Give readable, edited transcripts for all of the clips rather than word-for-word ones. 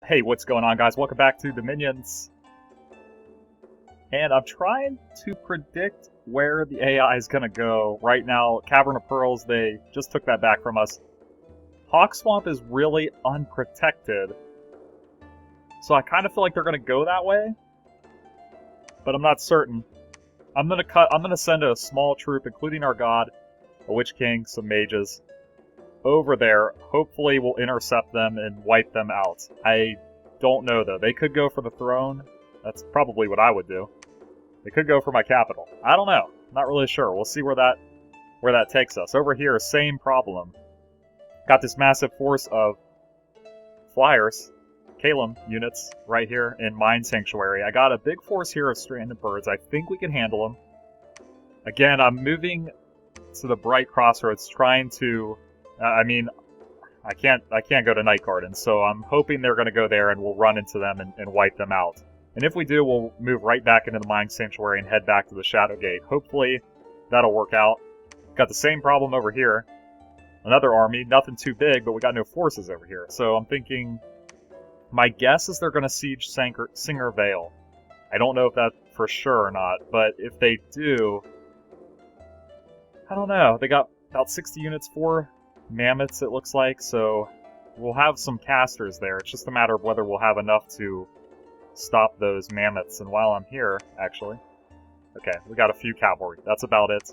Hey, what's going on, guys? Welcome back to Dominions. And I'm trying to predict where the AI is going to go. Right now, Cavern of Pearls, they just took that back from us. Hawk Swamp is really unprotected. So I kind of feel like they're going to go that way. But I'm not certain. I'm going to send a small troop, including our god, a Witch King, some mages, over there. Hopefully we'll intercept them and wipe them out. I don't know, though. They could go for the throne. That's probably what I would do. They could go for my capital. I don't know. Not really sure. We'll see where that takes us. Over here, same problem. Got this massive force of flyers, Kalem units, right here in Mine Sanctuary. I got a big force here of stranded birds. I think we can handle them. Again, I'm moving to the Bright Crossroads, trying to... I can't go to Night Garden, so I'm hoping they're going to go there and we'll run into them and wipe them out. And if we do, we'll move right back into the Mine Sanctuary and head back to the Shadow Gate. Hopefully, that'll work out. Got the same problem over here. Another army, nothing too big, but we got no forces over here. So I'm thinking, my guess is they're going to siege Singer Vale. I don't know if that's for sure or not, but if they do, I don't know. They got about 60 units, 4 mammoths it looks like, so we'll have some casters there. It's just a matter of whether we'll have enough to stop those mammoths. And while I'm here, actually, okay, we got a few cavalry. That's about it.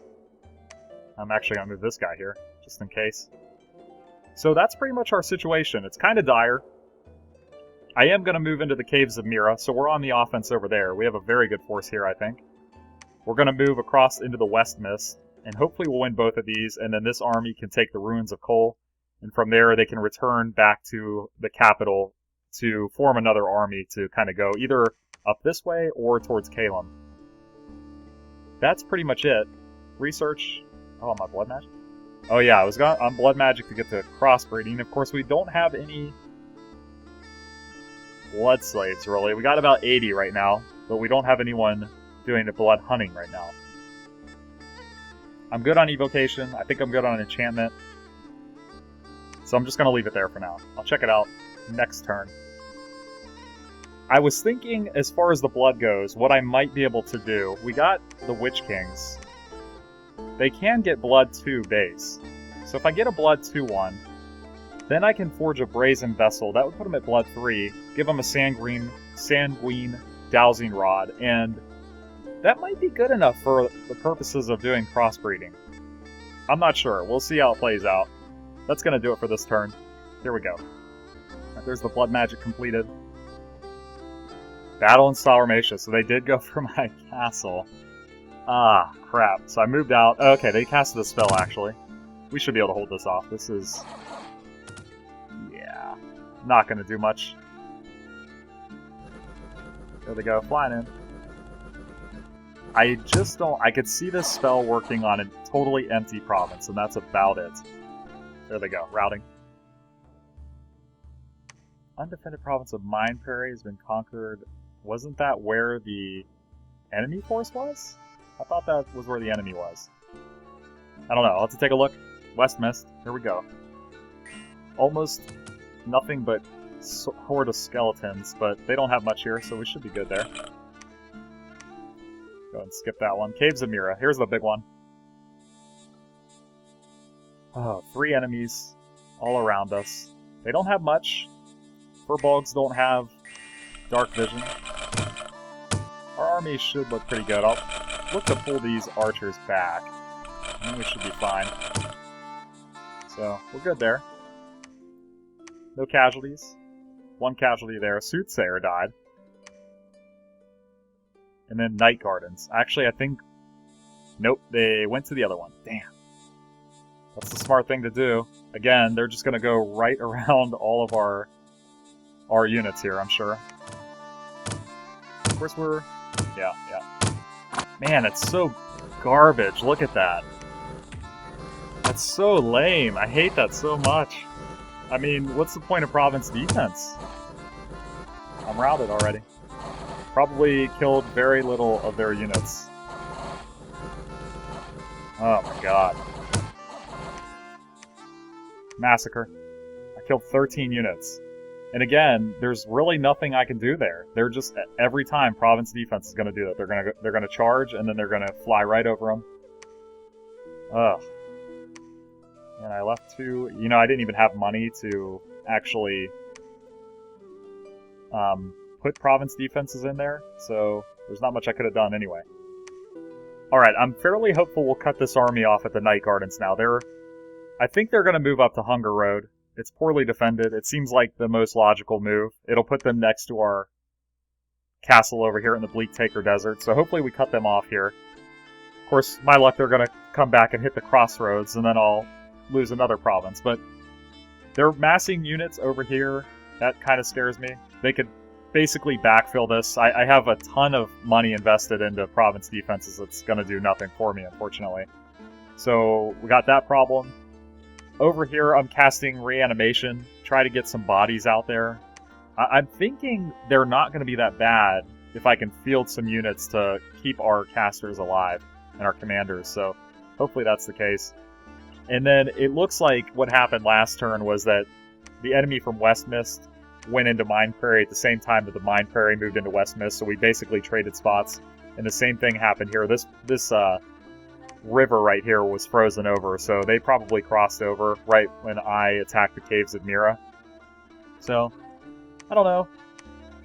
I'm actually going to move this guy here, just in case. So that's pretty much our situation. It's kind of dire. I am going to move into the Caves of Mira, so we're on the offense over there. We have a very good force here, I think. We're going to move across into the West Mist, and hopefully we'll win both of these, and then this army can take the Ruins of Kol, and from there they can return back to the capital to form another army to kind of go either up this way or towards Kalem. That's pretty much it. Research. Oh, my blood magic? Oh yeah, I was on blood magic to get the crossbreeding. Of course, we don't have any blood slaves, really. We got about 80 right now, but we don't have anyone doing the blood hunting right now. I'm good on evocation. I think I'm good on enchantment. So I'm just going to leave it there for now. I'll check it out next turn. I was thinking, as far as the blood goes, what I might be able to do. We got the Witch Kings. They can get blood 2 base. So if I get a blood 2-1, then I can forge a brazen vessel. That would put them at blood 3, give them a sanguine dowsing rod, and that might be good enough for the purposes of doing crossbreeding. I'm not sure. We'll see how it plays out. That's going to do it for this turn. Here we go. Right, there's the blood magic completed. Battle in Sauromatia. So they did go for my castle. Ah, crap. So I moved out. Okay, they casted a spell, actually. We should be able to hold this off. This is... yeah. Not going to do much. There they go. Flying in. I just don't... I could see this spell working on a totally empty province, and that's about it. There they go. Routing. Undefended province of Mine Prairie has been conquered. Wasn't that where the enemy force was? I thought that was where the enemy was. I don't know. I'll have to take a look. West Mist. Here we go. Almost nothing but horde of skeletons, but they don't have much here, so we should be good there. Go ahead and skip that one. Caves of Mira. Here's the big one. Oh, 3 enemies all around us. They don't have much. Furbolgs don't have dark vision. Our army should look pretty good. I'll look to pull these archers back. I think we should be fine. So, we're good there. No casualties. 1 casualty there. Soothsayer died. And then Night Gardens. Actually, I think... nope, they went to the other one. Damn. That's the smart thing to do. Again, they're just going to go right around all of our units here, I'm sure. Of course, we're... yeah. Man, it's so garbage. Look at that. That's so lame. I hate that so much. I mean, what's the point of province defense? I'm routed already. Probably killed very little of their units. Oh my god. Massacre. I killed 13 units. And again, there's really nothing I can do there. They're just, every time, Province defense is going to do that. They're gonna charge, and then they're going to fly right over them. Ugh. And I left two... You know, I didn't even have money to actually put Province defenses in there, so there's not much I could have done anyway. Alright, I'm fairly hopeful we'll cut this army off at the Night Gardens now. I think they're going to move up to Hunger Road. It's poorly defended. It seems like the most logical move. It'll put them next to our castle over here in the Bleak Taker Desert, so hopefully we cut them off here. Of course, my luck, they're going to come back and hit the crossroads, and then I'll lose another province. But they're massing units over here. That kind of scares me. They could basically backfill this. I have a ton of money invested into province defenses that's going to do nothing for me, unfortunately. So we got that problem. Over here, I'm casting Reanimation, try to get some bodies out there. I'm thinking they're not going to be that bad if I can field some units to keep our casters alive and our commanders, so hopefully that's the case. And then it looks like what happened last turn was that the enemy from West Mist went into Mine Prairie at the same time that the Mine Prairie moved into West Mist, so we basically traded spots. And the same thing happened here. This river right here was frozen over, so they probably crossed over right when I attacked the Caves of Mira. So, I don't know.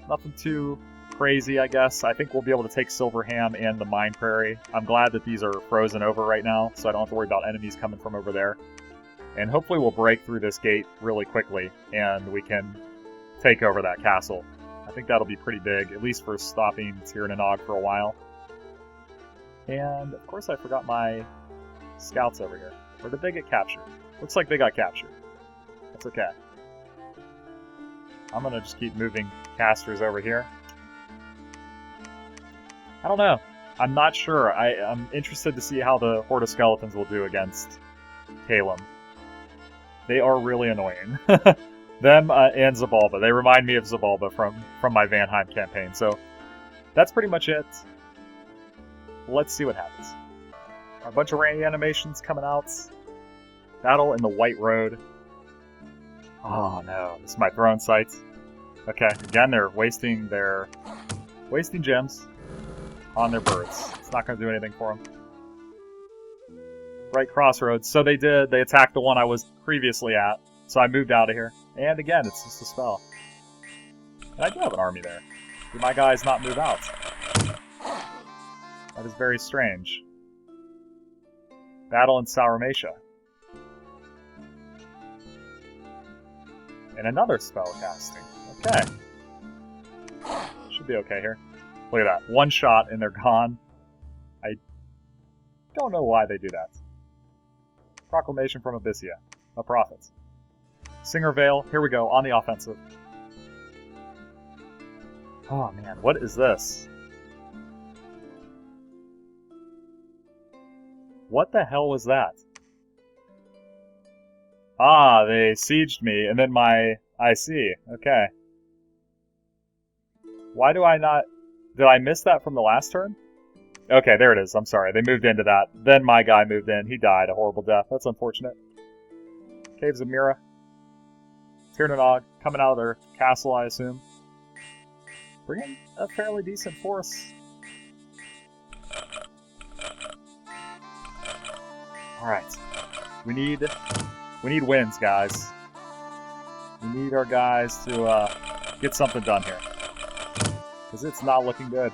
Nothing too crazy, I guess. I think we'll be able to take Silverham and the Mine Prairie. I'm glad that these are frozen over right now, so I don't have to worry about enemies coming from over there. And hopefully we'll break through this gate really quickly, and we can take over that castle. I think that'll be pretty big, at least for stopping Tir-na-Nog for a while. And, of course, I forgot my scouts over here. Or did they get captured? Looks like they got captured. That's okay. I'm gonna just keep moving casters over here. I don't know. I'm not sure. I'm interested to see how the Horde of Skeletons will do against Calum. They are really annoying. Them and Zabalba. They remind me of Zabalba from my Vanheim campaign. So, that's pretty much it. Let's see what happens. A bunch of reanimations coming out. Battle in the White Road. Oh no, this is my throne site. Okay, again they're wasting gems on their birds. It's not going to do anything for them. Right crossroads. So they attacked the one I was previously at. So I moved out of here. And again, it's just a spell. And I do have an army there. Do my guys not move out? That is very strange. Battle in Sauromatia. And another spell casting. Okay. Should be okay here. Look at that. One shot and they're gone. I don't know why they do that. Proclamation from Abyssia. A prophet. Singer Vale. Here we go. On the offensive. Oh man, what is this? What the hell was that? Ah, they sieged me, and then I see. Okay. Why do I not... Did I miss that from the last turn? Okay, there it is. I'm sorry. They moved into that. Then my guy moved in. He died a horrible death. That's unfortunate. Caves of Mira. Tir-na-Nog coming out of their castle, I assume. Bringing a fairly decent force. Alright. We need wins, guys. We need our guys to get something done here. Because it's not looking good.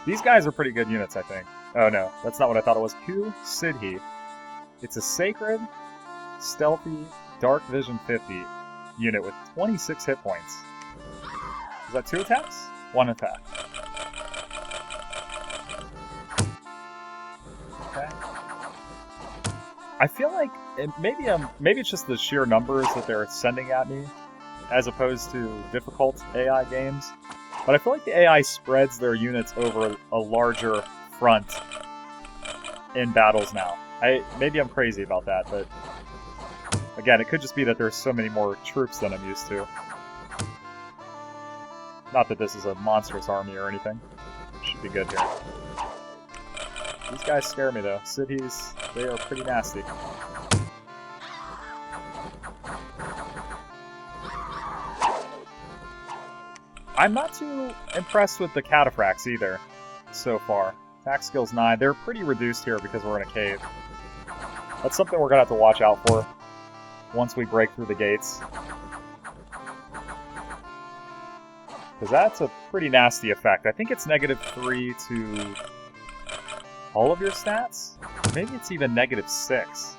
These guys are pretty good units, I think. Oh no, that's not what I thought it was. Q Sidhi. It's a sacred, stealthy, dark vision 50 unit with 26 hit points. Is that 2 attacks? 1 attack. Okay. I feel like maybe it's just the sheer numbers that they're sending at me, as opposed to difficult AI games. But I feel like the AI spreads their units over a larger front in battles now. Maybe I'm crazy about that, but again, it could just be that there's so many more troops than I'm used to. Not that this is a monstrous army or anything. It should be good here. These guys scare me though. Cities, they are pretty nasty. I'm not too impressed with the cataphracts either, so far. Attack skills 9. They're pretty reduced here because we're in a cave. That's something we're going to have to watch out for once we break through the gates. Because that's a pretty nasty effect. I think it's -3 to all of your stats? Maybe it's even -6.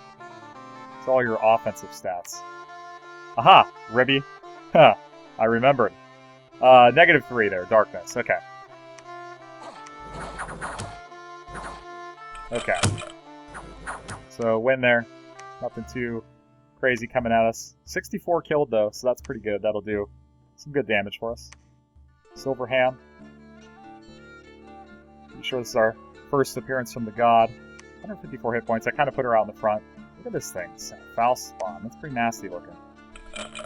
It's all your offensive stats. Aha! Ribby. Huh. I remembered. -3 there. Darkness. Okay. Okay. So, win there. Nothing too crazy coming at us. 64 killed, though, so that's pretty good. That'll do some good damage for us. Silver Ham. Pretty sure this is our first appearance from the god. 154 hit points. I kind of put her out in the front. Look at this thing. It's a foul spawn. That's pretty nasty looking. Okay.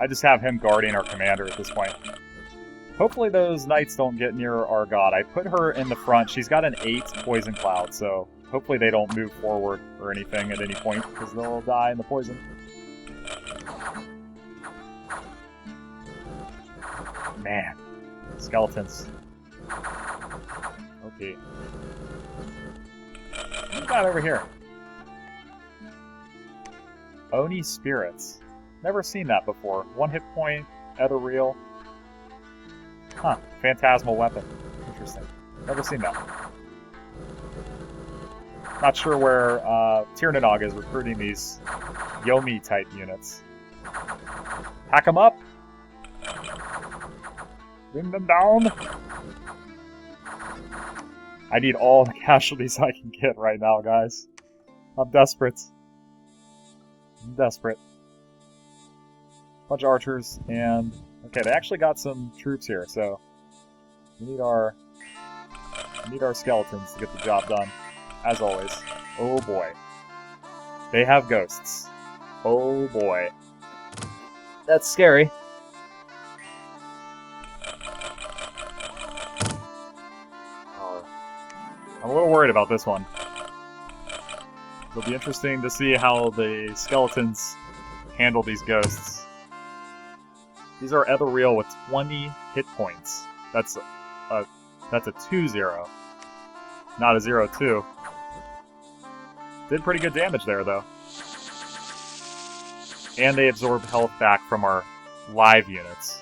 I just have him guarding our commander at this point. Hopefully those knights don't get near our god. I put her in the front. She's got an 8 poison cloud, so hopefully they don't move forward or anything at any point, because they'll die in the poison. Man. Skeletons. Okay. What we got over here? Oni Spirits. Never seen that before. 1 hit point, ethereal. Huh. Phantasmal weapon. Interesting. Never seen that. Not sure where Tyrnanog is recruiting these Yomi-type units. Pack them up! Bring them down! I need all the casualties I can get right now, guys. I'm desperate. I'm desperate. Bunch of archers, and... Okay, they actually got some troops here, so... We need our skeletons to get the job done. As always. Oh boy. They have ghosts. Oh boy. That's scary. I'm a little worried about this one. It'll be interesting to see how the skeletons handle these ghosts. These are ethereal with 20 hit points. That's a 2-0, not a 0-2. Did pretty good damage there, though. And they absorb health back from our live units.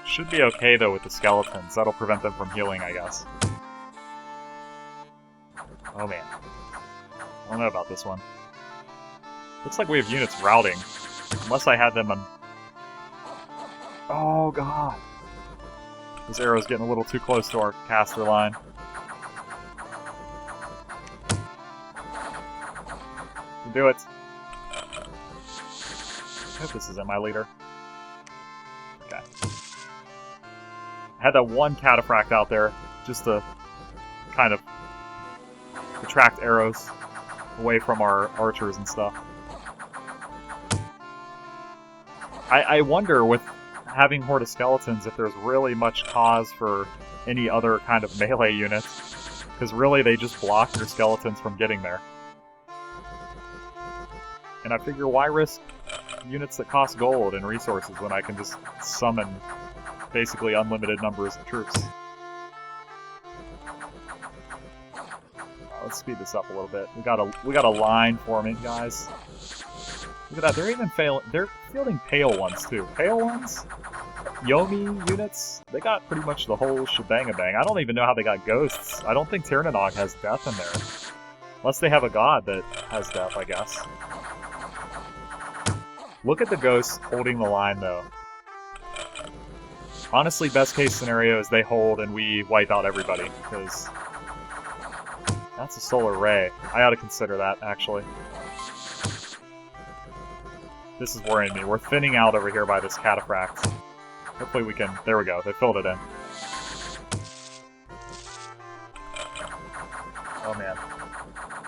Should be okay, though, with the skeletons. That'll prevent them from healing, I guess. Oh, man. I don't know about this one. Looks like we have units routing. Unless I had them on... Oh, God. This arrow's getting a little too close to our caster line. Can do it. I hope this isn't my leader. Okay. I had that one cataphract out there just to kind of attract arrows away from our archers and stuff. I wonder, with having Horde of Skeletons, if there's really much cause for any other kind of melee units. Because really, they just block your skeletons from getting there. And I figure, why risk units that cost gold and resources when I can just summon basically unlimited numbers of troops? Let's speed this up a little bit. We got a line forming, guys. Look at that. They're even they're fielding pale ones too. Pale ones, Yomi units. They got pretty much the whole shebang-a-bang. I don't even know how they got ghosts. I don't think Tyrnanog has death in there, unless they have a god that has death, I guess. Look at the ghosts holding the line, though. Honestly, best case scenario is they hold and we wipe out everybody, because that's a solar ray. I ought to consider that, actually. This is worrying me. We're thinning out over here by this cataphract. Hopefully we can... There we go. They filled it in. Oh, man.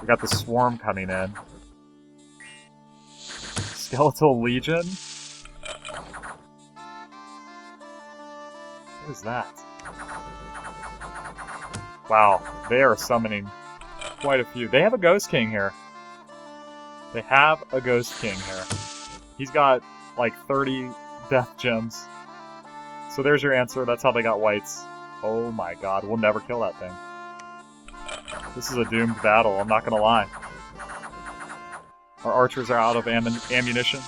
We got the swarm coming in. Skeletal Legion? What is that? Wow. They are summoning quite a few. They have a Ghost King here. They have a Ghost King here. He's got like 30 death gems. So there's your answer. That's how they got whites. Oh my god, we'll never kill that thing. This is a doomed battle, I'm not gonna lie. Our archers are out of ammunition.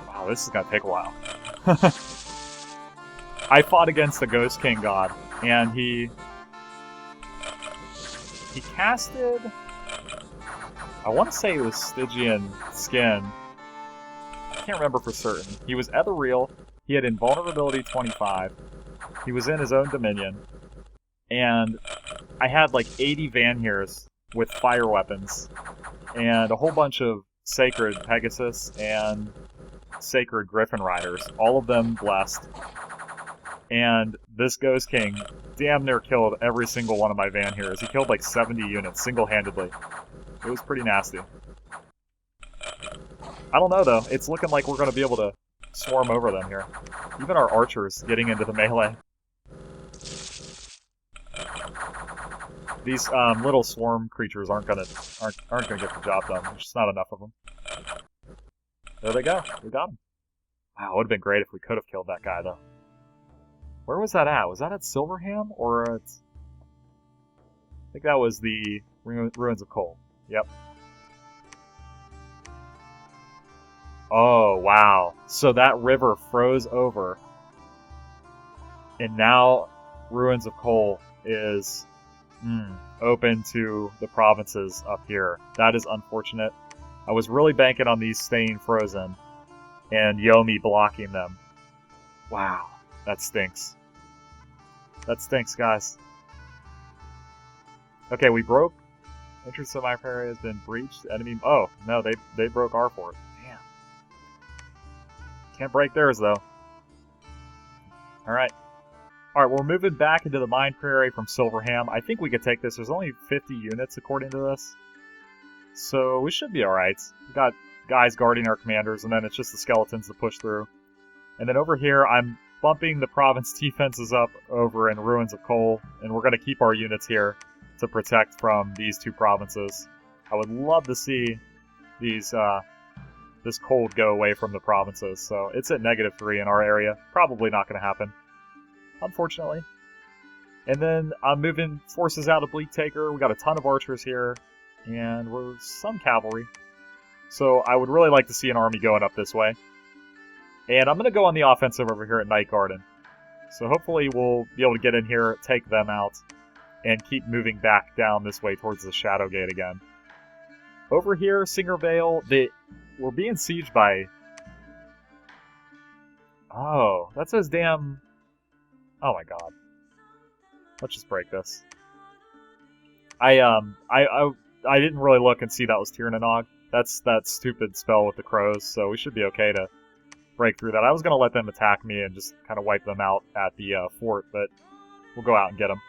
Wow, this is gonna take a while. I fought against the Ghost King god, and he casted... I want to say it was Stygian Skin. I can't remember for certain. He was ethereal, he had invulnerability 25, he was in his own dominion, and I had like 80 Vanheers with fire weapons, and a whole bunch of Sacred Pegasus and Sacred Griffin Riders, all of them blessed. And this Ghost King damn near killed every single one of my Vanheers. He killed like 70 units single-handedly. It was pretty nasty. I don't know though, it's looking like we're going to be able to swarm over them here. Even our archers getting into the melee. These little swarm creatures aren't gonna get the job done. There's just not enough of them. There they go. We got them. Wow, it would have been great if we could have killed that guy though. Where was that at? Was that at Silverham or at... I think that was the Ruins of Coal. Yep. Oh, wow. So that river froze over. And now Ruins of Coal is open to the provinces up here. That is unfortunate. I was really banking on these staying frozen and Yomi blocking them. Wow. That stinks. That stinks, guys. Okay, we broke. Entrance to my area has been breached. Enemy... Oh, no, they broke our fort. Damn. Can't break theirs, though. Alright. Alright, we're moving back into the mine prairie from Silverham. I think we could take this. There's only 50 units, according to this. So, we should be alright. We've got guys guarding our commanders, and then it's just the skeletons to push through. And then over here, I'm bumping the province defenses up over in Ruins of Coal, and we're going to keep our units here to protect from these two provinces. I would love to see these this cold go away from the provinces, so it's at -3 in our area. Probably not going to happen, unfortunately. And then I'm moving forces out of Bleak Taker. We got a ton of archers here, and we're some cavalry. So I would really like to see an army going up this way. And I'm going to go on the offensive over here at Night Garden. So hopefully we'll be able to get in here, take them out, and keep moving back down this way towards the Shadow Gate again. Over here, Singer Vale, we're being sieged by... Oh, that says damn... Oh my god. Let's just break this. I didn't really look and see that was Tyrnanog. That's that stupid spell with the crows, so we should be okay to break through that. I was going to let them attack me and just kind of wipe them out at the fort, but we'll go out and get them.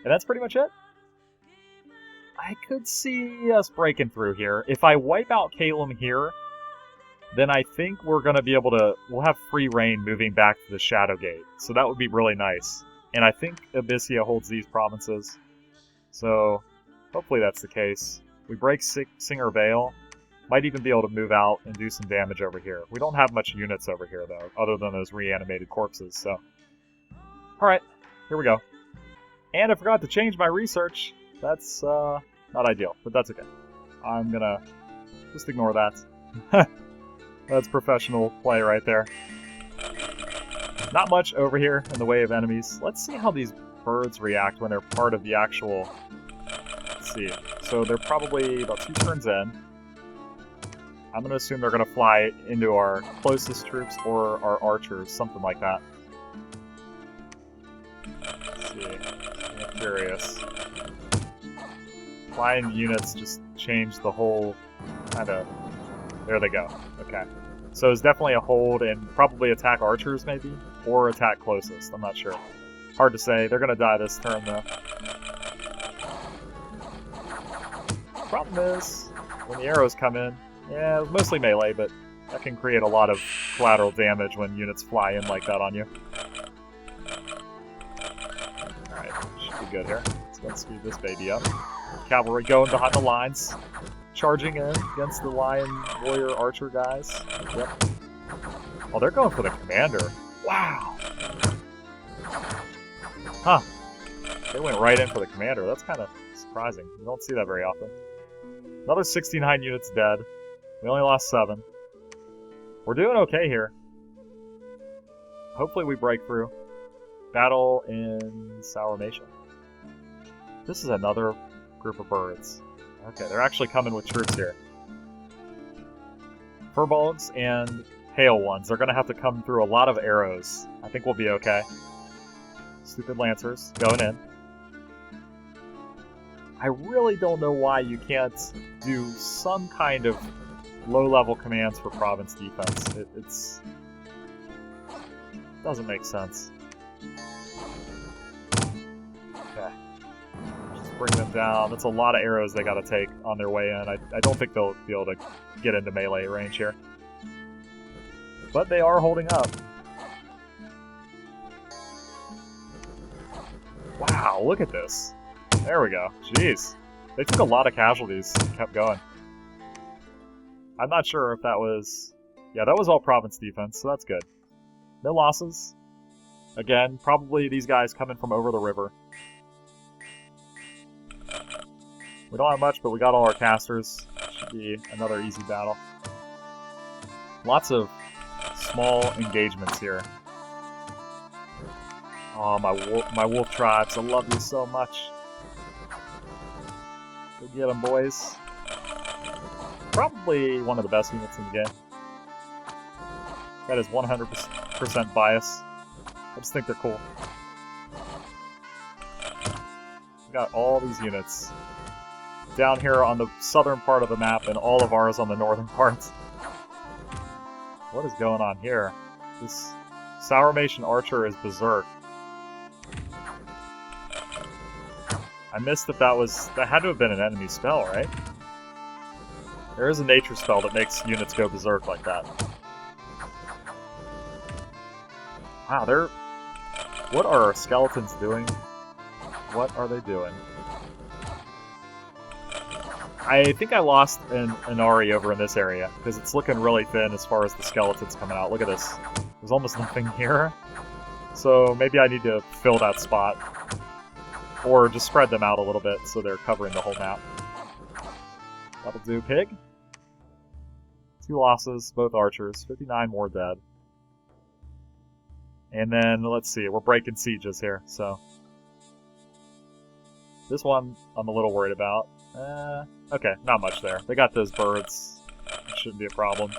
And that's pretty much it. I could see us breaking through here. If I wipe out Calum here, then I think we're going to be able to... We'll have free reign moving back to the Shadow Gate. So that would be really nice. And I think Abyssia holds these provinces. So hopefully that's the case. We break Singer Vale. Might even be able to move out and do some damage over here. We don't have much units over here, though, other than those reanimated corpses, so... Alright, here we go. And I forgot to change my research. That's, not ideal, but that's okay. I'm gonna just ignore that. That's professional play right there. Not much over here in the way of enemies. Let's see how these birds react when they're part of the actual... Let's see. So they're probably about 2 turns in. I'm going to assume they're going to fly into our closest troops or our archers, something like that. Let's see. I'm curious. Flying units just change the whole kind of... There they go. Okay. So it's definitely a hold and probably attack archers, maybe? Or attack closest. I'm not sure. Hard to say. They're going to die this turn, though. Problem is, when the arrows come in, yeah, it was mostly melee, but that can create a lot of collateral damage when units fly in like that on you. Alright, should be good here. Let's speed this baby up. Cavalry going behind the lines. charging in against the Lion Warrior Archer guys. Yep. Oh, they're going for the commander. Wow. Huh. They went right in for the commander. That's kind of surprising. You don't see that very often. Another 69 units dead. We only lost 7. We're doing okay here. Hopefully we break through. Battle in Sauromatia. This is another group of birds. Okay, they're actually coming with troops here. Furbolgs and Pale ones. They're going to have to come through a lot of arrows. I think we'll be okay. Stupid Lancers going in. I really don't know why you can't do some kind of low-level commands for province defense. It's doesn't make sense. Okay. Just bring them down. That's a lot of arrows they gotta take on their way in. I don't think they'll be able to get into melee range here. But they are holding up. Wow, look at this. There we go. Jeez. They took a lot of casualties and kept going. I'm not sure if that was... Yeah, that was all province defense, so that's good. No losses. Again, probably these guys coming from over the river. We don't have much, but we got all our casters. Should be another easy battle. Lots of small engagements here. Oh, my wolf tribes, I love you so much. Go get them, boys. Probably one of the best units in the game. That is 100% bias. I just think they're cool. We got all these units down here on the southern part of the map and all of ours on the northern part. What is going on here? This Sauromatian archer is berserk. I missed if that was... That had to have been an enemy spell, right? There is a nature spell that makes units go berserk like that. Wow, they're... What are our skeletons doing? What are they doing? I think I lost an Ari over in this area, because it's looking really thin as far as the skeletons coming out. Look at this. There's almost nothing here. So maybe I need to fill that spot. Or just spread them out a little bit so they're covering the whole map. That'll do, pig. 2 losses, both archers. 59 more dead. And then, let's see, we're breaking sieges here, so... This one, I'm a little worried about. Okay, not much there. They got those birds. It shouldn't be a problem.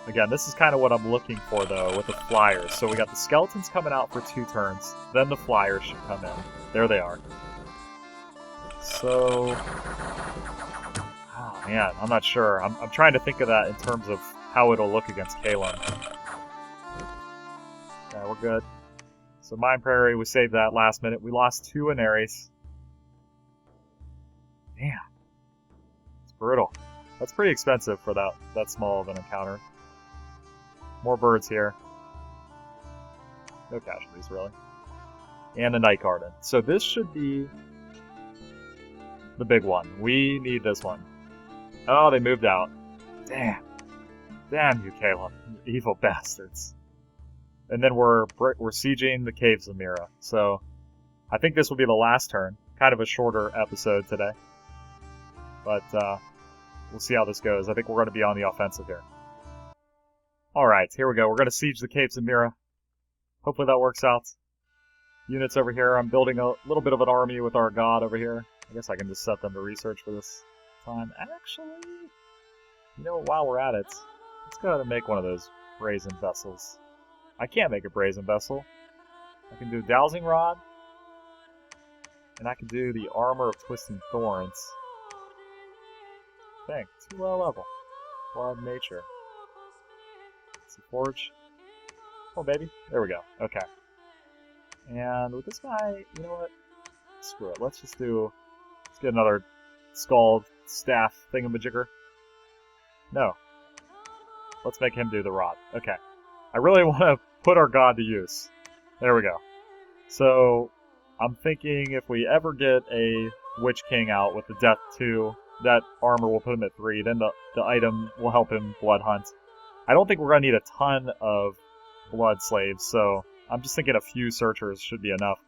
Again, this is kind of what I'm looking for, though, with the flyers. So we got the skeletons coming out for 2 turns. Then the flyers should come in. There they are. So... Oh, man, I'm not sure. I'm trying to think of that in terms of how it'll look against Kalon. Yeah, we're good. So Mine Prairie, we saved that last minute. We lost 2 Inaris. Man. It's brutal. That's pretty expensive for that small of an encounter. More birds here. No casualties, really. And a Night Garden. So this should be the big one. We need this one. Oh, they moved out. Damn. Damn you, Kalon. You evil bastards. And then we're sieging the Caves of Mira. So I think this will be the last turn. Kind of a shorter episode today. But we'll see how this goes. I think we're going to be on the offensive here. Alright, here we go. We're going to siege the Caves of Mira. Hopefully that works out. Units over here. I'm building a little bit of an army with our god over here. I guess I can just set them to research for this time. Actually, you know what, while we're at it, let's go ahead and make one of those brazen vessels. I can't make a brazen vessel. I can do dowsing rod. And I can do the armor of twisting thorns. Dang, too low level. Blood nature. Let's see, forge. Oh, baby. There we go. Okay. And with this guy, you know what? Screw it. Let's get another scald staff thingamajigger. No. Let's make him do the rod. Okay. I really want to put our god to use. There we go. So, I'm thinking if we ever get a Witch King out with the Death 2 that armor will put him at 3. Then the item will help him blood hunt. I don't think we're going to need a ton of blood slaves, so I'm just thinking a few searchers should be enough.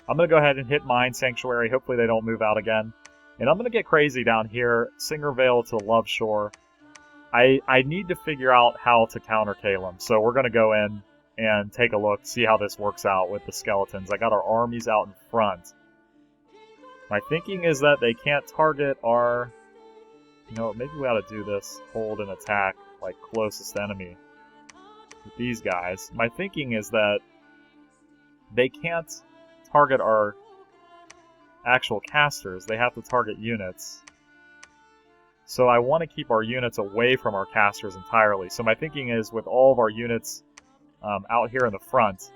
I'm going to go ahead and hit Mine Sanctuary. Hopefully they don't move out again. And I'm going to get crazy down here. Singervale to Love Shore. I need to figure out how to counter Calum. So we're going to go in and take a look, see how this works out with the skeletons. I got our armies out in front. My thinking is that they can't target our... You know, maybe we ought to do this. Hold and attack, like, closest enemy with these guys. My thinking is that they can't target our actual casters. They have to target units. So I want to keep our units away from our casters entirely. So my thinking is, with all of our units out here in the front,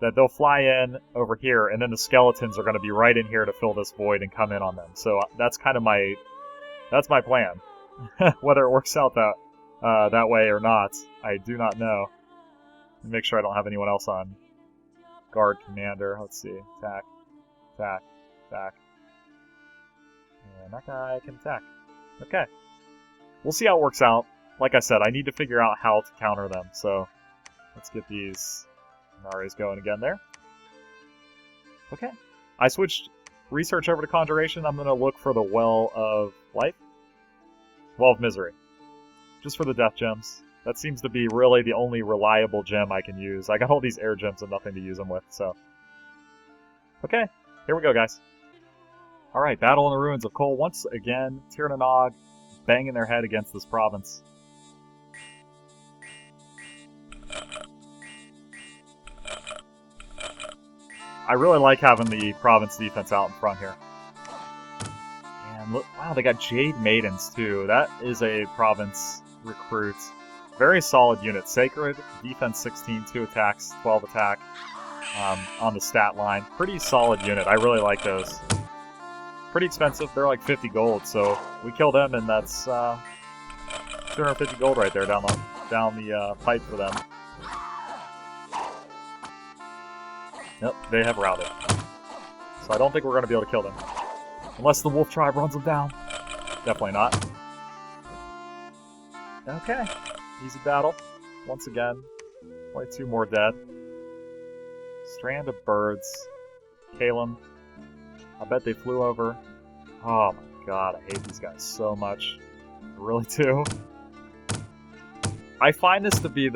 that they'll fly in over here, and then the skeletons are going to be right in here to fill this void and come in on them. So that's kind of my plan. Whether it works out that way or not, I do not know. Make sure I don't have anyone else on guard commander. Let's see. Attack. Attack. Attack. And that guy can attack. Okay. We'll see how it works out. Like I said, I need to figure out how to counter them. So let's get these Nares going again there. Okay. I switched research over to conjuration. I'm going to look for the Well of Life. Well of Misery. Just for the death gems. That seems to be really the only reliable gem I can use. I got all these air gems and nothing to use them with, so. Okay, here we go, guys. Alright, battle in the ruins of Kol. Once again, Tirnanog banging their head against this province. I really like having the province defense out in front here. And look, wow, they got Jade Maidens too. That is a province recruit. Very solid unit. Sacred, defense 16, 2 attacks, 12 attack on the stat line. Pretty solid unit. I really like those. Pretty expensive. They're like 50 gold, so we kill them, and that's 250 gold right there down the pipe for them. Yep, they have routed. So I don't think we're going to be able to kill them. Unless the wolf tribe runs them down. Definitely not. Okay. Easy battle. Once again. Only 2 more dead. Strand of birds. Calum. I bet they flew over. Oh my god, I hate these guys so much. I really do. I find this to be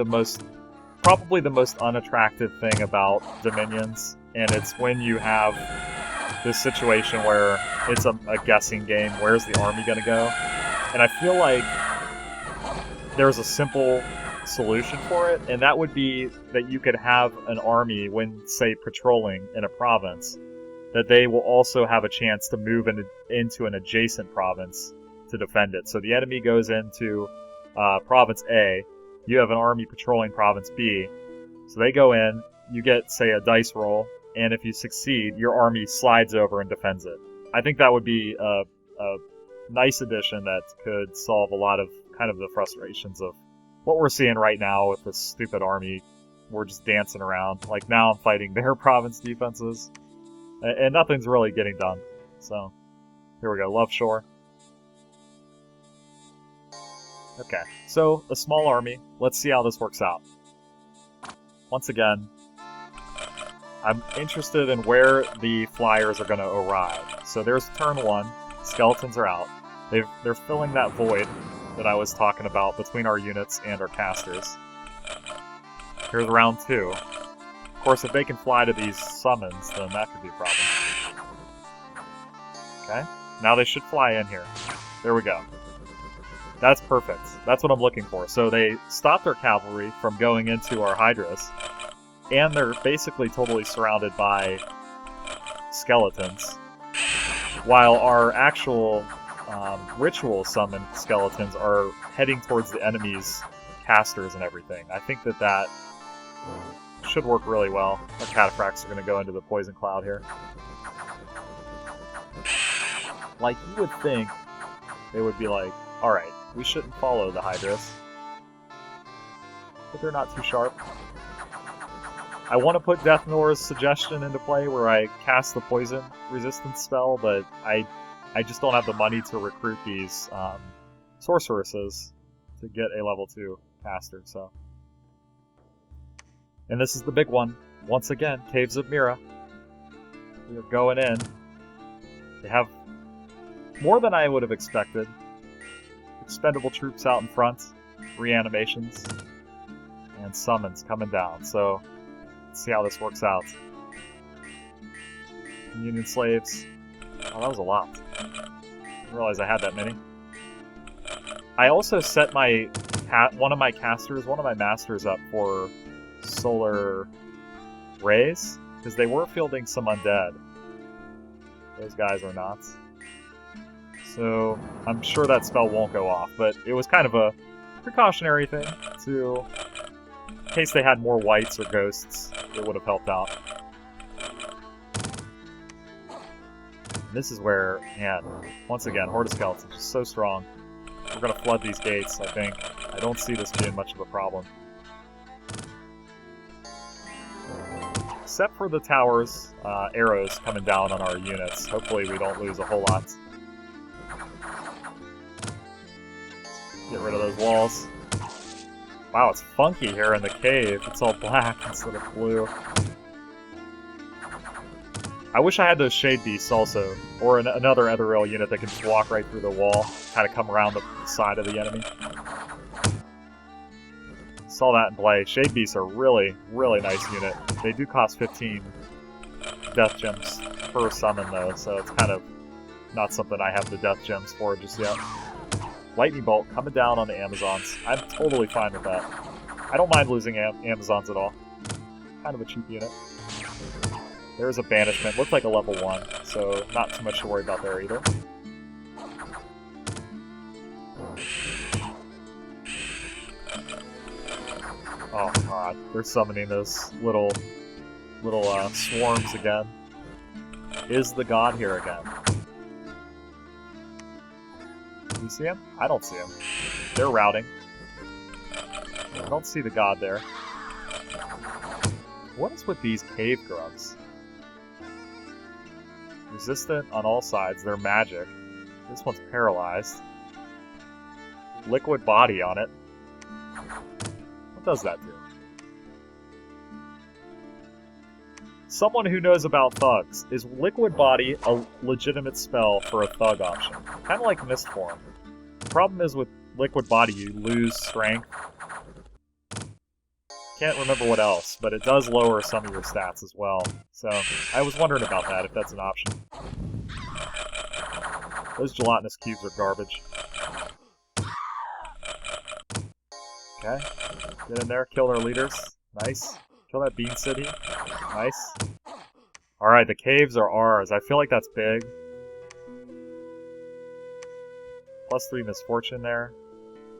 probably the most unattractive thing about Dominions, and it's when you have this situation where it's a guessing game. Where's the army going to go? And I feel like there's a simple solution for it, and that would be that you could have an army when, say, patrolling in a province, that they will also have a chance to move into an adjacent province to defend it. So the enemy goes into Province A, you have an army patrolling Province B, so they go in, you get, say, a dice roll, and if you succeed, your army slides over and defends it. I think that would be a nice addition that could solve a lot of kind of the frustrations of what we're seeing right now with this stupid army. We're just dancing around. Like, now I'm fighting their province defenses, and nothing's really getting done. So, here we go, Love Shore. Okay, so a small army. Let's see how this works out. Once again, I'm interested in where the flyers are going to arrive. So there's turn 1. Skeletons are out. They're filling that void that I was talking about between our units and our casters. Here's round 2. Of course, if they can fly to these summons, then that could be a problem. Okay, now they should fly in here. There we go. That's perfect. That's what I'm looking for. So they stop their cavalry from going into our Hydras, and they're basically totally surrounded by skeletons, while our actual ritual summoned skeletons are heading towards the enemy's casters and everything. I think that should work really well. Our cataphracts are going to go into the poison cloud here. Like, you would think they would be like, alright, we shouldn't follow the Hydras. But they're not too sharp. I want to put Death Nor's suggestion into play where I cast the poison resistance spell, but I I just don't have the money to recruit these sorceresses to get a level 2 caster, so. And this is the big one. Once again, Caves of Mira. We are going in. They have more than I would have expected. Expendable troops out in front, reanimations, and summons coming down. So, let's see how this works out. Union slaves. Oh, that was a lot. I didn't realize I had that many. I also set my one of my masters up for solar rays, because they were fielding some undead. Those guys are not. So, I'm sure that spell won't go off, but it was kind of a precautionary thing to, in case they had more whites or ghosts, it would have helped out. This is where, man, once again, Horde of Skeletons is just so strong. We're going to flood these gates, I think. I don't see this being much of a problem. Except for the towers, arrows coming down on our units. Hopefully we don't lose a whole lot. Get rid of those walls. Wow, it's funky here in the cave. It's all black instead of blue. I wish I had those Shade Beasts also, or another Ethereal unit that can just walk right through the wall, kind of come around the side of the enemy. Saw that in play. Shade Beasts are really, really nice unit. They do cost 15 death gems per summon though, so it's kind of not something I have the death gems for just yet. Lightning Bolt coming down on the Amazons. I'm totally fine with that. I don't mind losing Amazons at all. Kind of a cheap unit. There's a Banishment. Looked like a level 1, so not too much to worry about there either. Oh god, they're summoning those little swarms again. Is the god here again? Do you see him? I don't see him. They're routing. I don't see the god there. What is with these cave grubs? Resistant on all sides. They're magic. This one's paralyzed. Liquid body on it. What does that do? Someone who knows about thugs. Is Liquid Body a legitimate spell for a thug option? Kind of like Mistform. The problem is with Liquid Body, you lose strength. Can't remember what else, but it does lower some of your stats as well. So, I was wondering about that, if that's an option. Those gelatinous cubes are garbage. Okay. Get in there, kill their leaders. Nice. Kill that Bean City. Nice. Alright, the caves are ours. I feel like that's big. +3 misfortune there.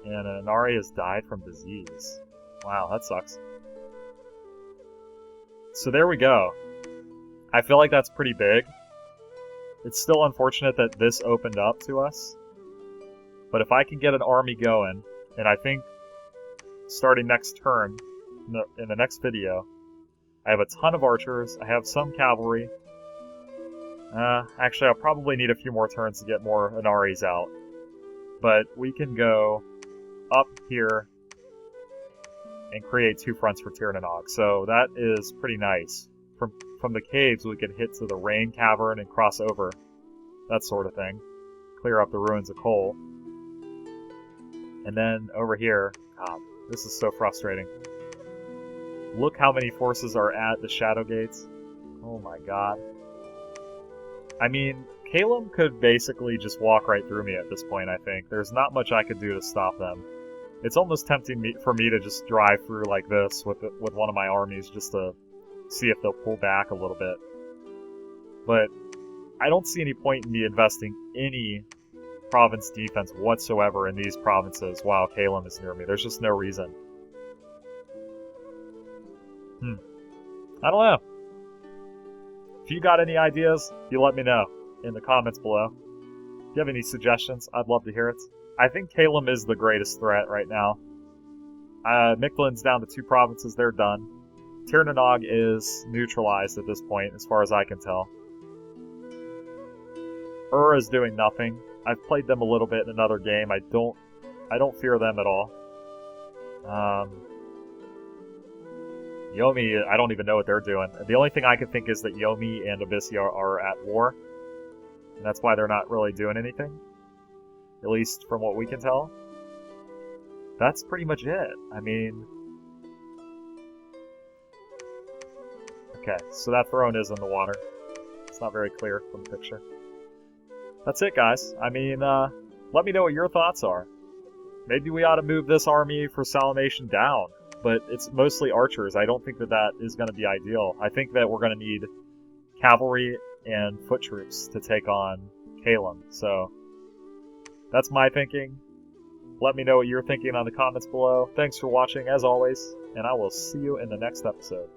And an Inari has died from disease. Wow, that sucks. So there we go. I feel like that's pretty big. It's still unfortunate that this opened up to us. But if I can get an army going, and I think starting next turn, in the next video, I have a ton of archers, I have some cavalry. Actually, I'll probably need a few more turns to get more Inaris out. But we can go up here and create 2 fronts for Tirnanog. So that is pretty nice. From the caves, we can hit to the Rain Cavern and cross over. That sort of thing. Clear up the ruins of coal. And then over here, God, this is so frustrating. Look how many forces are at the Shadow Gates. Oh my god. I mean, Calum could basically just walk right through me at this point, I think. There's not much I could do to stop them. It's almost tempting for me to just drive through like this with one of my armies just to see if they'll pull back a little bit. But I don't see any point in me investing any province defense whatsoever in these provinces while Calum is near me. There's just no reason. I don't know. If you got any ideas, you let me know in the comments below. If you have any suggestions, I'd love to hear it. I think Calum is the greatest threat right now. Miquelin's down to 2 provinces, they're done. Tirnanog is neutralized at this point, as far as I can tell. Is doing nothing. I've played them a little bit in another game. I don't fear them at all. Yomi, I don't even know what they're doing. The only thing I can think is that Yomi and Abyssia are at war. And that's why they're not really doing anything. At least from what we can tell. That's pretty much it. I mean... Okay, so that throne is in the water. It's not very clear from the picture. That's it, guys. I mean, let me know what your thoughts are. Maybe we ought to move this army for Salamation down. But it's mostly archers. I don't think that that is going to be ideal. I think that we're going to need cavalry and foot troops to take on Kalem. So, that's my thinking. Let me know what you're thinking on the comments below. Thanks for watching, as always, and I will see you in the next episode.